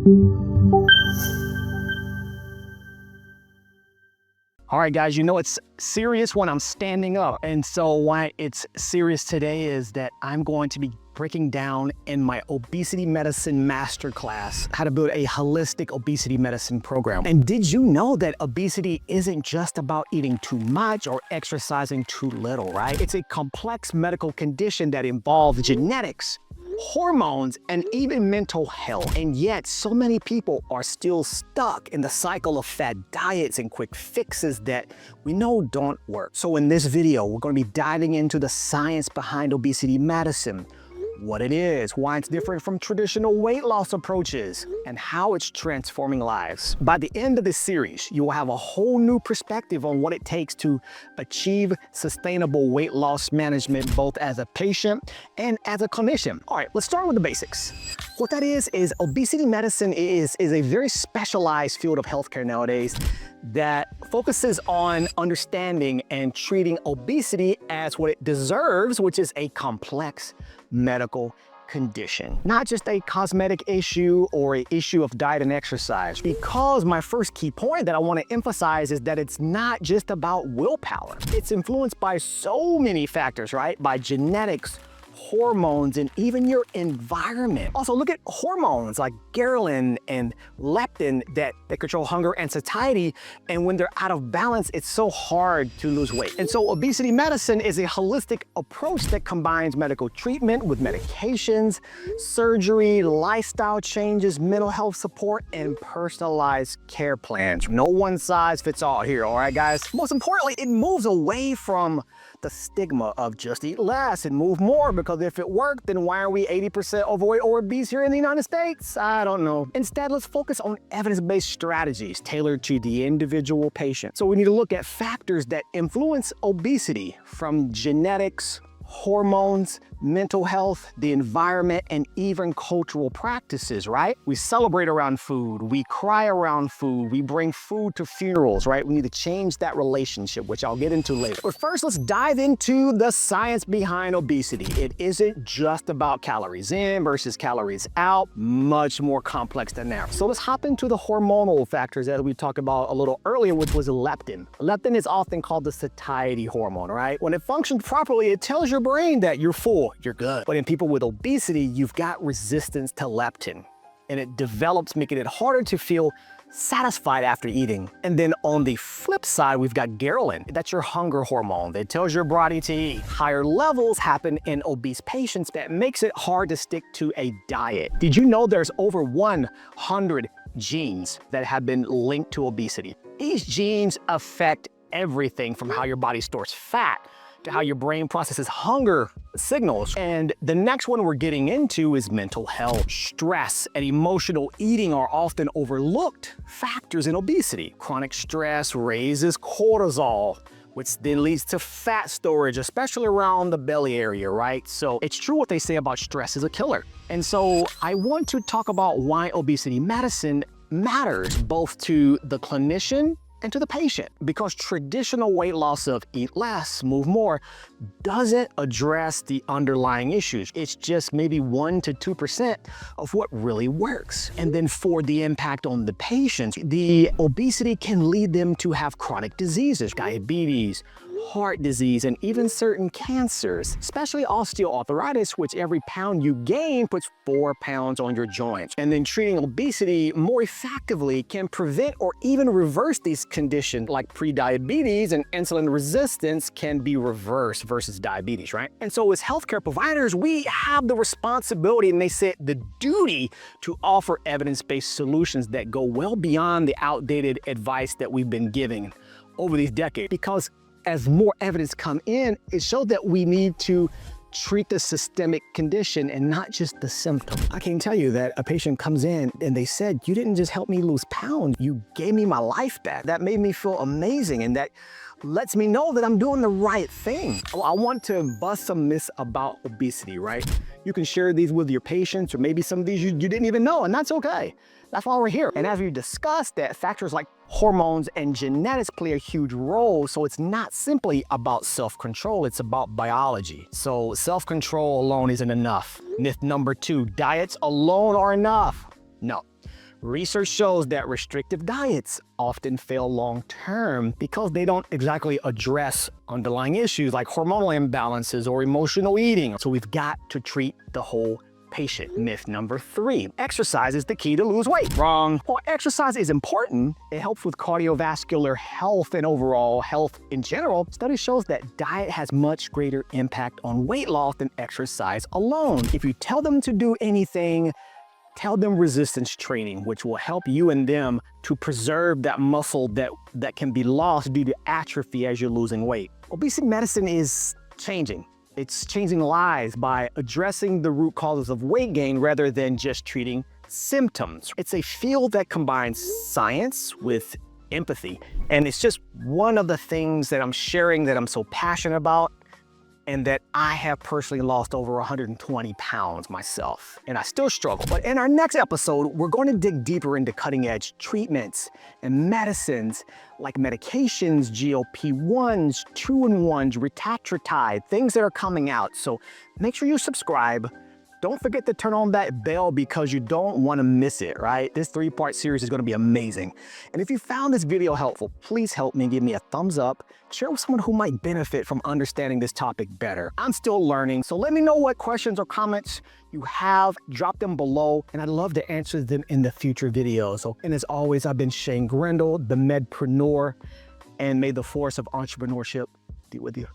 All right, guys, you know it's serious when I'm standing up. And so why it's serious today is that I'm going to be breaking down in my obesity medicine masterclass how to build a holistic obesity medicine program. And did you know that obesity isn't just about eating too much or exercising too little, right? It's a complex medical condition that involves genetics, hormones, and even mental health. And yet so many people are still stuck in the cycle of fad diets and quick fixes that we know don't work. So in this video, we're going to be diving into the science behind obesity medicine, what it is, why it's different from traditional weight loss approaches, and how it's transforming lives. By the end of this series, you will have a whole new perspective on what it takes to achieve sustainable weight loss management, both as a patient and as a clinician. All right, let's start with the basics. What that is obesity medicine is a very specialized field of healthcare nowadays that focuses on understanding and treating obesity as what it deserves, which is a complex medical condition, not just a cosmetic issue or an issue of diet and exercise. Because my first key point that I want to emphasize is that it's not just about willpower. It's influenced by so many factors, right? By genetics, hormones, and even your environment. Also, look at hormones like ghrelin and leptin that control hunger and satiety. And when they're out of balance, it's so hard to lose weight. And so obesity medicine is a holistic approach that combines medical treatment with medications, surgery, lifestyle changes, mental health support, and personalized care plans. No one size fits all here, all right, guys? Most importantly, it moves away from the stigma of just eat less and move more, because if it worked, then why are we 80% overweight or obese here in the United States? I don't know. Instead, let's focus on evidence-based strategies tailored to the individual patient. So we need to look at factors that influence obesity, from genetics, hormones, mental health, the environment, and even cultural practices, right? We celebrate around food, we cry around food, we bring food to funerals, right? We need to change that relationship, which I'll get into later. But first, let's dive into the science behind obesity. It isn't just about calories in versus calories out, much more complex than that. So let's hop into the hormonal factors that we talked about a little earlier, which was leptin. Leptin is often called the satiety hormone, right? When it functions properly, it tells your brain that you're full, you're good. But in people with obesity, you've got resistance to leptin, and it develops, making it harder to feel satisfied after eating. And then on the flip side, we've got ghrelin. That's your hunger hormone that tells your body to eat. Higher levels happen in obese patients that makes it hard to stick to a diet. Did you know there's over 100 genes that have been linked to obesity? These genes affect everything from how your body stores fat to how your brain processes hunger signals. And the next one we're getting into is mental health. Stress and emotional eating are often overlooked factors in obesity. Chronic stress raises cortisol, which then leads to fat storage, especially around the belly area, right? So it's true what they say about stress is a killer. And so I want to talk about why obesity medicine matters both to the clinician and to the patient, because traditional weight loss of eat less, move more doesn't address the underlying issues. It's just maybe 1 to 2% of what really works. And then for the impact on the patients, the obesity can lead them to have chronic diseases, diabetes, heart disease, and even certain cancers, especially osteoarthritis, which every pound you gain puts 4 pounds on your joints. And then treating obesity more effectively can prevent or even reverse these conditions, like prediabetes and insulin resistance can be reversed versus diabetes, right? And so as healthcare providers, we have the responsibility, and they said the duty, to offer evidence-based solutions that go well beyond the outdated advice that we've been giving over these decades. Because as more evidence come in, it showed that we need to treat the systemic condition and not just the symptom. I can tell you that a patient comes in and they said, you didn't just help me lose pounds, you gave me my life back. That made me feel amazing, and that lets me know that I'm doing the right thing. I want to bust some myths about obesity, right? You can share these with your patients, or maybe some of these you didn't even know, and that's okay. That's why we're here. And as we discussed, that factors like hormones and genetics play a huge role. So it's not simply about self-control, it's about biology. So self-control alone isn't enough. Myth number 2, diets alone are enough. No. Research shows that restrictive diets often fail long-term because they don't exactly address underlying issues like hormonal imbalances or emotional eating. So we've got to treat the whole patient. Myth number 3, exercise is the key to lose weight. Wrong. While exercise is important, it helps with cardiovascular health and overall health in general, study shows that diet has much greater impact on weight loss than exercise alone. If you tell them to do anything, tell them resistance training, which will help you and them to preserve that muscle that can be lost due to atrophy as you're losing weight. Obesity medicine is changing. It's changing lives by addressing the root causes of weight gain rather than just treating symptoms. It's a field that combines science with empathy. And it's just one of the things that I'm sharing that I'm so passionate about, and that I have personally lost over 120 pounds myself, and I still struggle. But in our next episode, we're going to dig deeper into cutting-edge treatments and medicines like medications, GLP-1s, 2-in-1s, retatrutide, things that are coming out. So make sure you subscribe. Don't forget to turn on that bell because you don't want to miss it, right? This 3-part series is going to be amazing. And if you found this video helpful, please help me, give me a thumbs up, share with someone who might benefit from understanding this topic better. I'm still learning, so let me know what questions or comments you have, drop them below, and I'd love to answer them in the future videos. And as always, I've been Shane Grindle, the Medpreneur, and may the force of entrepreneurship be with you.